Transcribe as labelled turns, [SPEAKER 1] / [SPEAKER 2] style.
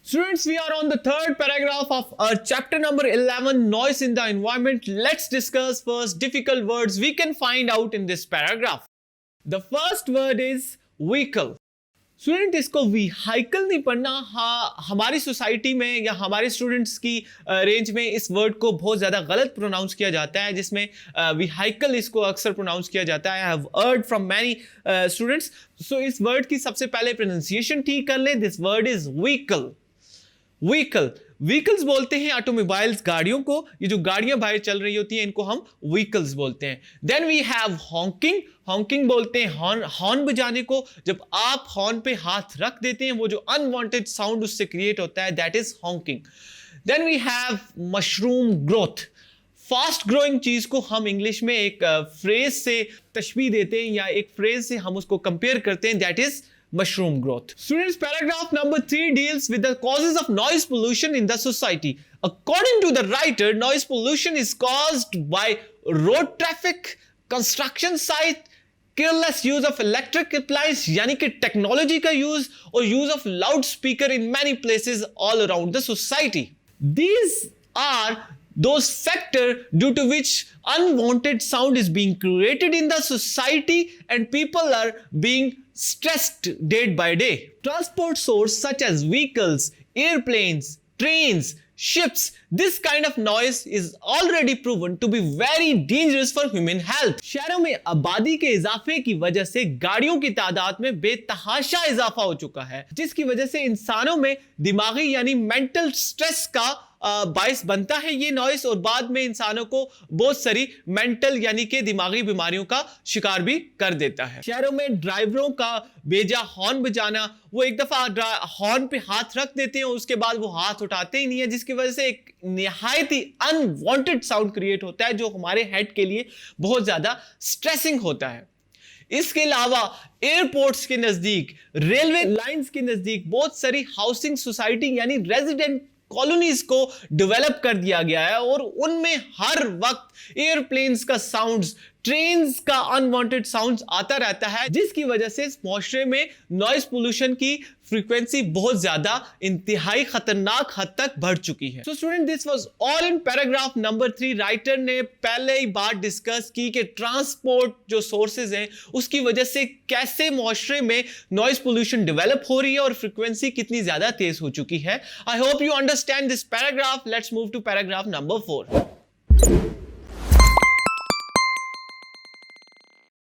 [SPEAKER 1] Students, we are on the third paragraph of our chapter number 11, Noise in the Environment. Let's discuss first difficult words we can find out in this paragraph. The first word is vehicle. Student, इसको vehicle नहीं पढ़ना। हाँ, हमारी society में या हमारे students की range में इस वर्ड को बहुत ज़्यादा गलत प्रोनाउंस किया जाता है, जिसमें व्हीकल इसको अक्सर प्रोनाउंस किया जाता है। I have heard from many students. So इस वर्ड की सबसे पहले प्रोनाउंसिएशन ठीक कर ले। This word is vehicle. Vehicle, vehicles बोलते हैं ऑटोमोबाइल्स, गाड़ियों को। ये जो गाड़ियां बाहर चल रही होती हैं इनको हम व्हीकल्स बोलते हैं। Then we have honking. Honking बोलते हैं हॉर्न, हॉर्न बजाने को। जब आप हॉर्न पे हाथ रख देते हैं, वो जो अनवांटेड साउंड उससे क्रिएट होता है, that is honking. Then we have mushroom growth. Fast growing चीज को हम इंग्लिश में एक फ्रेज से तशबीह देते हैं या एक फ्रेज से हम उसको कंपेयर करते हैं, that is mushroom growth. Students, paragraph number 3 deals with the causes of noise pollution in the society. According to the writer, noise pollution is caused by road traffic, construction site, careless use of electric appliance, यानी कि technology का use और use of loud speaker in many places all around the society. These are those factors due to which unwanted sound is being created in the society and people are being stressed day by day. Transport source such as vehicles, airplanes, trains, ships, this kind of noise is already proven to be very dangerous for human health. शहरों में आबादी के इजाफे की वजह से गाड़ियों की तादाद में बेतहाशा इजाफा हो चुका है, जिसकी वजह से इंसानों में दिमागी यानी मेंटल स्ट्रेस का बायस बनता है ये नॉइस, और बाद में इंसानों को बहुत सारी मेंटल यानी कि दिमागी बीमारियों का शिकार भी कर देता है। शहरों में ड्राइवरों का बेजा हॉर्न बजाना, वो एक दफा हॉर्न पे हाथ रख देते हैं, उसके बाद वो हाथ उठाते ही नहीं है, जिसकी वजह से एक निहायत ही अनवांटेड साउंड क्रिएट होता है जो हमारे हेड के लिए बहुत ज्यादा स्ट्रेसिंग होता है। इसके अलावा एयरपोर्ट्स के नजदीक, रेलवे लाइंस के नजदीक बहुत सारी हाउसिंग सोसाइटी यानी रेजिडेंट कॉलोनीज को डेवलप कर दिया गया है और उनमें हर वक्त एयरप्लेन्स का साउंड्स, ट्रेन्स का अनवांटेड साउंड्स आता रहता है, जिसकी वजह से इस माशरे में नॉइज पोल्यूशन की फ्रीक्वेंसी बहुत ज्यादा इंतहाई खतरनाक हद तक बढ़ चुकी है। So student, this was all in paragraph number 3। Writer ने पहले ही बात डिस्कस की कि ट्रांसपोर्ट जो सोर्सेज हैं उसकी वजह से कैसे माशरे में नॉइज पोल्यूशन डेवलप हो रही है और फ्रीक्वेंसी कितनी ज्यादा तेज हो चुकी है। I hope you understand this paragraph. Let's move to paragraph number 4।